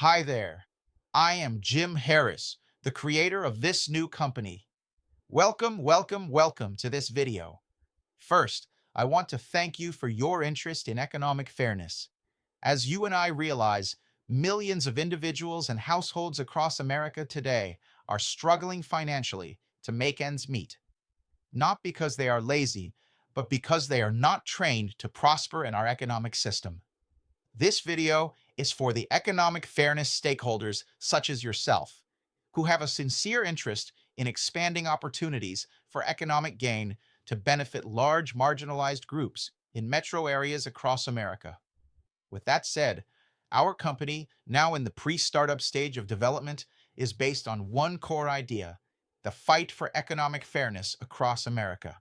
Hi there. I am Jim Harris, the creator of this new company. Welcome to this video. First, I want to thank you for your interest in economic fairness. As you and I realize, millions of individuals and households across America today are struggling financially to make ends meet, not because they are lazy, but because they are not trained to prosper in our economic system. This video is for the economic fairness stakeholders such as yourself, who have a sincere interest in expanding opportunities for economic gain to benefit large marginalized groups in metro areas across America. With that said, our company, now in the pre-startup stage of development, is based on one core idea: the fight for economic fairness across America.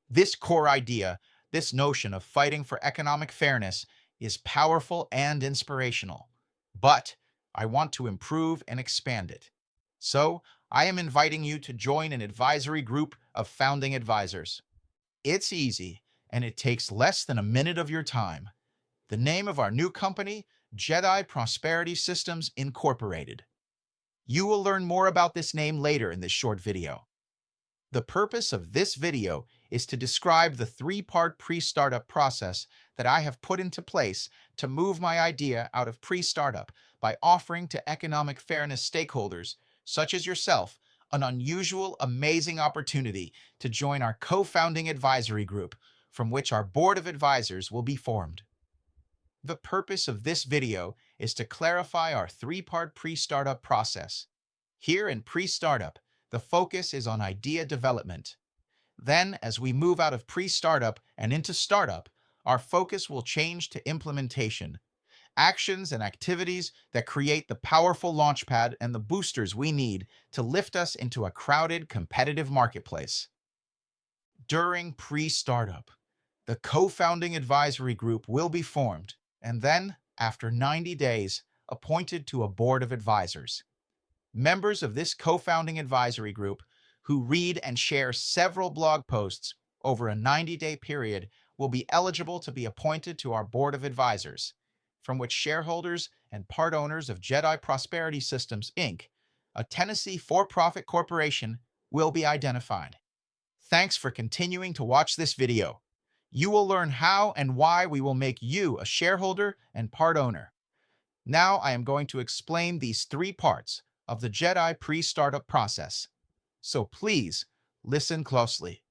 This core idea, this notion of fighting for economic fairness, is powerful and inspirational. But I want to improve and expand it. So I am inviting you to join an advisory group of founding advisors. It's easy, and it takes less than a minute of your time. The name of our new company, JEDI Prosperity Systems Incorporated. You will learn more about this name later in this short video. The purpose of this video is to describe the three-part pre-startup process that I have put into place to move my idea out of pre-startup by offering to economic fairness stakeholders, such as yourself, an unusual, amazing opportunity to join our co-founding advisory group, from which our board of advisors will be formed. The purpose of this video is to clarify our three-part pre-startup process. Here in pre-startup, the focus is on idea development. Then, as we move out of pre-startup and into startup, our focus will change to implementation, actions and activities that create the powerful launchpad and the boosters we need to lift us into a crowded, competitive marketplace. During pre-startup, the co-founding advisory group will be formed, and then, after 90 days, appointed to a board of advisors. Members of this co-founding advisory group, who read and share several blog posts over a 90-day period, will be eligible to be appointed to our board of advisors, from which shareholders and part owners of JEDI Prosperity Systems, Inc., a Tennessee for-profit corporation, will be identified. Thanks for continuing to watch this video. You will learn how and why we will make you a shareholder and part owner. Now I am going to explain these three parts of the JEDI pre-startup process. So please, listen closely.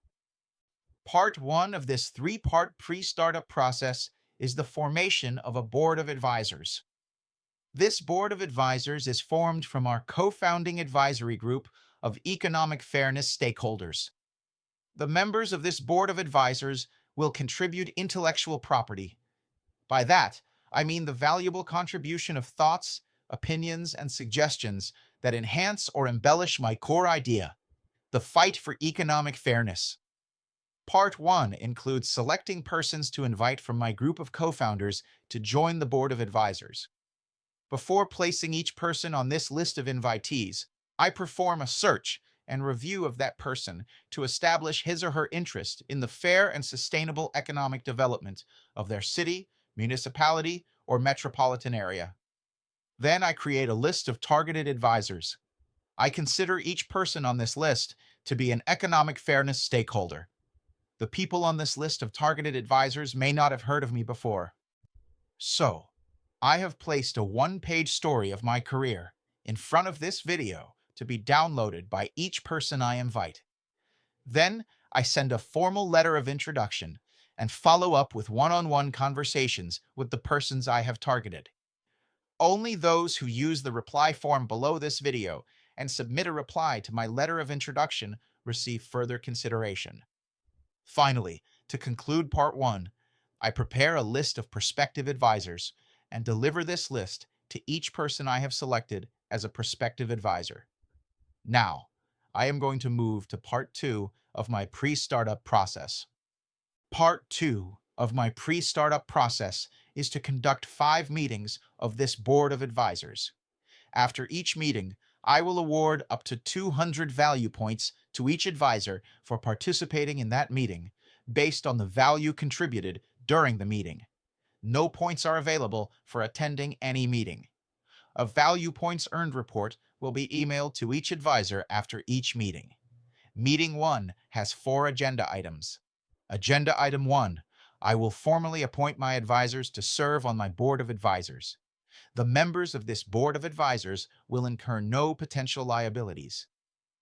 Part 1 of this three-part pre-startup process is the formation of a board of advisors. This board of advisors is formed from our co-founding advisory group of economic fairness stakeholders. The members of this board of advisors will contribute intellectual property. By that, I mean the valuable contribution of thoughts, opinions, and suggestions that enhance or embellish my core idea: the fight for economic fairness. Part 1 includes selecting persons to invite from my group of co-founders to join the board of advisors. Before placing each person on this list of invitees, I perform a search and review of that person to establish his or her interest in the fair and sustainable economic development of their city, municipality, or metropolitan area. Then I create a list of targeted advisors. I consider each person on this list to be an economic fairness stakeholder. The people on this list of targeted advisors may not have heard of me before. So, I have placed a one-page story of my career in front of this video to be downloaded by each person I invite. Then, I send a formal letter of introduction and follow up with one-on-one conversations with the persons I have targeted. Only those who use the reply form below this video and submit a reply to my letter of introduction receive further consideration. Finally, to conclude Part 1, I prepare a list of prospective advisors and deliver this list to each person I have selected as a prospective advisor. Now, I am going to move to Part 2 of my pre-startup process. Part 2 of my pre-startup process is to conduct 5 meetings of this board of advisors. After each meeting, I will award up to 200 value points to each advisor for participating in that meeting, based on the value contributed during the meeting. No points are available for attending any meeting. A value points earned report will be emailed to each advisor after each meeting. Meeting 1 has 4 agenda items. Agenda Item 1. I will formally appoint my advisors to serve on my board of advisors. The members of this board of advisors will incur no potential liabilities.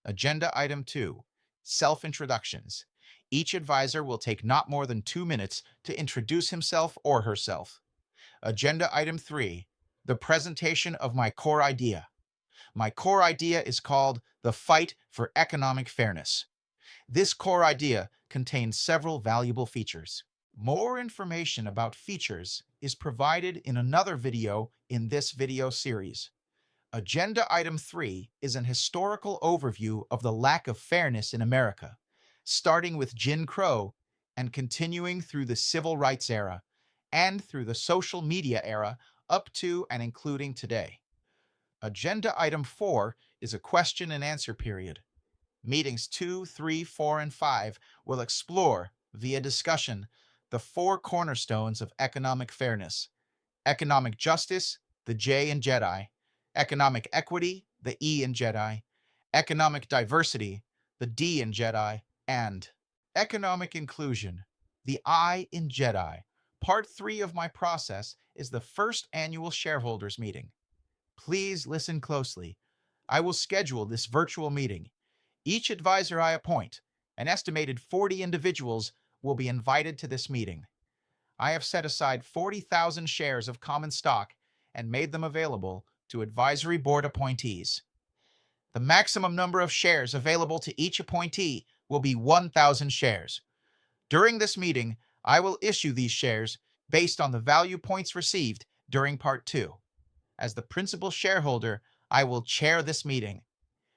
Agenda Item 2. Self-introductions. Each advisor will take not more than 2 minutes to introduce himself or herself. Agenda Item 3. The presentation of my core idea. My core idea is called the Fight for Economic Fairness. This core idea contains several valuable features. More information about features is provided in another video in this video series. Agenda Item 3 is an historical overview of the lack of fairness in America, starting with Jim Crow and continuing through the civil rights era and through the social media era up to and including today. Agenda Item 4 is a question and answer period. Meetings 2, 3, 4, and 5 will explore, via discussion, the 4 cornerstones of economic fairness: economic justice, the J in JEDI; economic equity, the E in JEDI; economic diversity, the D in JEDI; and economic inclusion, the I in JEDI. Part 3 of my process is the first annual shareholders meeting. Please listen closely. I will schedule this virtual meeting. Each advisor I appoint, an estimated 40 individuals, will be invited to this meeting. I have set aside 40,000 shares of common stock and made them available to advisory board appointees. The maximum number of shares available to each appointee will be 1,000 shares. During this meeting, I will issue these shares based on the value points received during Part 2. As the principal shareholder, I will chair this meeting.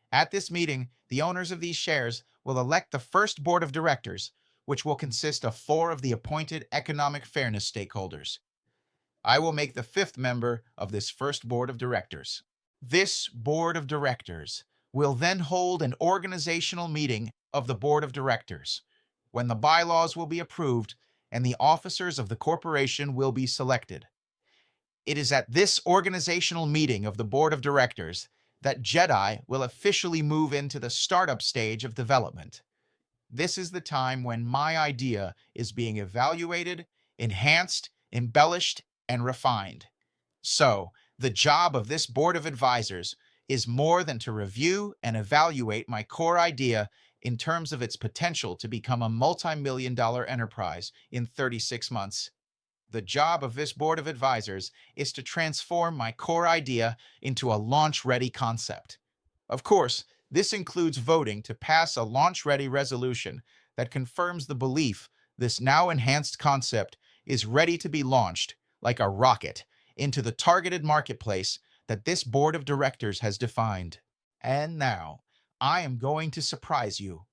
At this meeting, the owners of these shares will elect the first board of directors, which will consist of 4 of the appointed economic fairness stakeholders. I will make the 5th member of this first board of directors. This board of directors will then hold an organizational meeting of the board of directors, when the bylaws will be approved and the officers of the corporation will be selected. It is at this organizational meeting of the board of directors that JEDI will officially move into the startup stage of development. This is the time when my idea is being evaluated, enhanced, embellished, and refined. So, the job of this board of advisors is more than to review and evaluate my core idea in terms of its potential to become a multi-million-dollar enterprise in 36 months. The job of this board of advisors is to transform my core idea into a launch-ready concept. Of course, this includes voting to pass a launch-ready resolution that confirms the belief this now enhanced concept is ready to be launched, like a rocket, into the targeted marketplace that this board of directors has defined. And now, I am going to surprise you.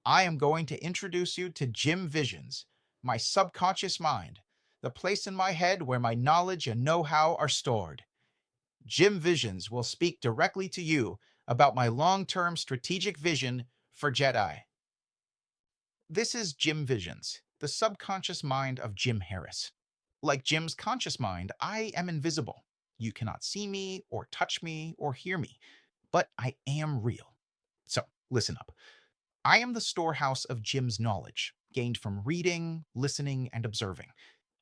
I am going to introduce you to Jim Visions, my subconscious mind, the place in my head where my knowledge and know-how are stored. Jim Visions will speak directly to you about my long-term strategic vision for JEDI. This is Jim Visions, the subconscious mind of Jim Harris. Like Jim's conscious mind, I am invisible. You cannot see me or touch me or hear me, but I am real. So, listen up. I am the storehouse of Jim's knowledge, gained from reading, listening, and observing,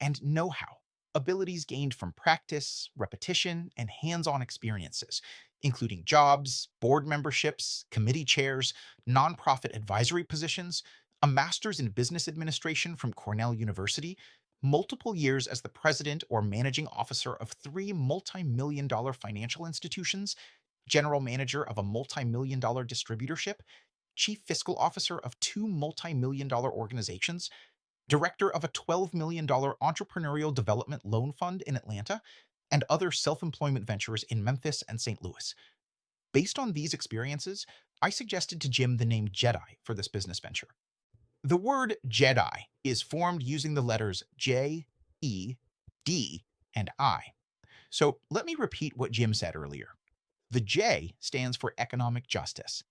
and know-how, abilities gained from practice, repetition, and hands-on experiences, including jobs, board memberships, committee chairs, nonprofit advisory positions, a master's in business administration from Cornell University, multiple years as the president or managing officer of 3 multi-million-dollar financial institutions, general manager of a multi-million-dollar distributorship, chief fiscal officer of 2 multi-million-dollar organizations, director of a $12 million entrepreneurial development loan fund in Atlanta, and other self-employment ventures in Memphis and St. Louis. Based on these experiences, I suggested to Jim the name JEDI for this business venture. The word JEDI is formed using the letters J, E, D, and I. So let me repeat what Jim said earlier. The J stands for economic justice.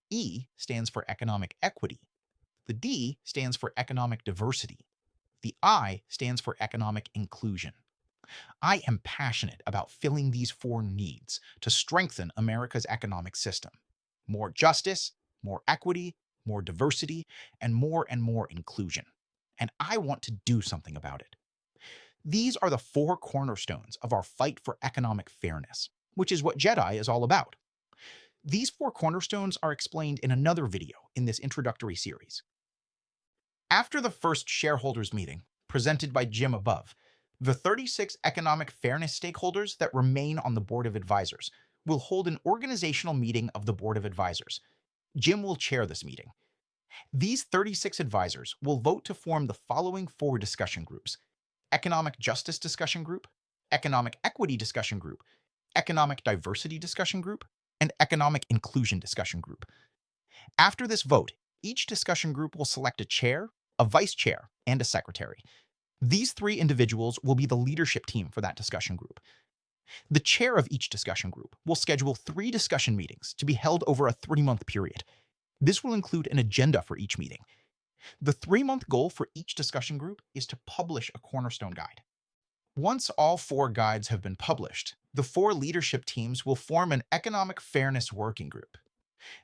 E stands for economic equity. The D stands for economic diversity. The I stands for economic inclusion. I am passionate about filling these four needs to strengthen America's economic system: more justice, more equity, more diversity, and more inclusion. And I want to do something about it. These are the four cornerstones of our fight for economic fairness, which is what JEDI is all about. These four cornerstones are explained in another video in this introductory series. After the first shareholders meeting, presented by Jim above, the 36 economic fairness stakeholders that remain on the Board of Advisors will hold an organizational meeting of the Board of Advisors. Jim will chair this meeting. These 36 advisors will vote to form the following four discussion groups: Economic Justice Discussion Group, Economic Equity Discussion Group, Economic Diversity Discussion Group, and Economic Inclusion Discussion Group. After this vote, each discussion group will select a chair, a vice chair, and a secretary. These three individuals will be the leadership team for that discussion group. The chair of each discussion group will schedule 3 discussion meetings to be held over a 3-month period. This will include an agenda for each meeting. The 3-month goal for each discussion group is to publish a cornerstone guide. Once all 4 guides have been published, the 4 leadership teams will form an economic fairness working group.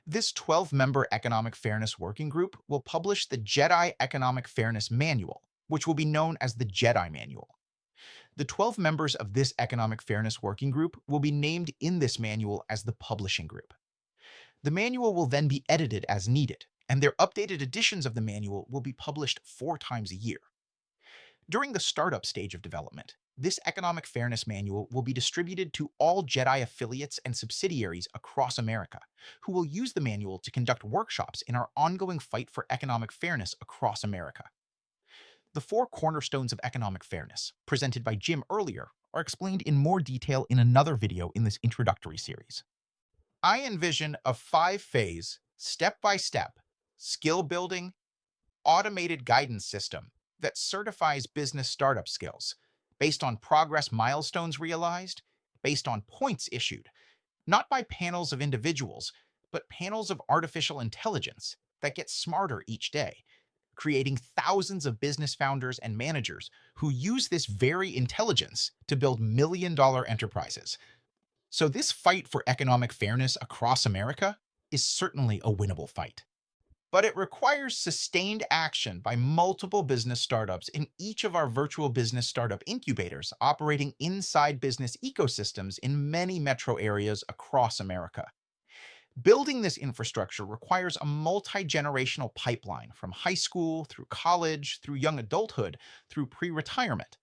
This 12-member economic fairness working group will publish the JEDI Economic Fairness Manual, which will be known as the JEDI Manual. The 12 members of this economic fairness working group will be named in this manual as the publishing group. The manual will then be edited as needed, and their updated editions of the manual will be published 4 times a year. During the startup stage of development, this economic fairness manual will be distributed to all JEDI affiliates and subsidiaries across America, who will use the manual to conduct workshops in our ongoing fight for economic fairness across America. The 4 cornerstones of economic fairness, presented by Jim earlier, are explained in more detail in another video in this introductory series. I envision a 5-phase, step-by-step, skill-building, automated guidance system that certifies business startup skills based on progress milestones realized, based on points issued, not by panels of individuals, but panels of artificial intelligence that get smarter each day, creating thousands of business founders and managers who use this very intelligence to build million-dollar enterprises. So this fight for economic fairness across America is certainly a winnable fight. But it requires sustained action by multiple business startups in each of our virtual business startup incubators operating inside business ecosystems in many metro areas across America. Building this infrastructure requires a multi-generational pipeline from high school through college, through young adulthood, through pre-retirement.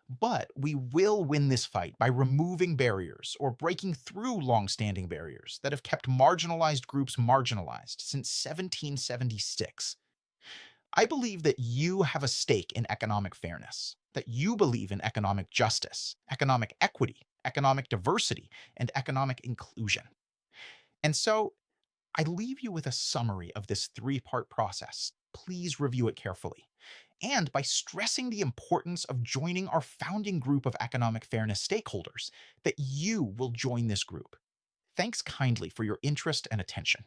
But we will win this fight by removing barriers or breaking through long-standing barriers that have kept marginalized groups marginalized since 1776. I believe that you have a stake in economic fairness, that you believe in economic justice, economic equity, economic diversity, and economic inclusion. And so I leave you with a summary of this 3-part process. Please review it carefully. And by stressing the importance of joining our founding group of economic fairness stakeholders, that you will join this group. Thanks kindly for your interest and attention.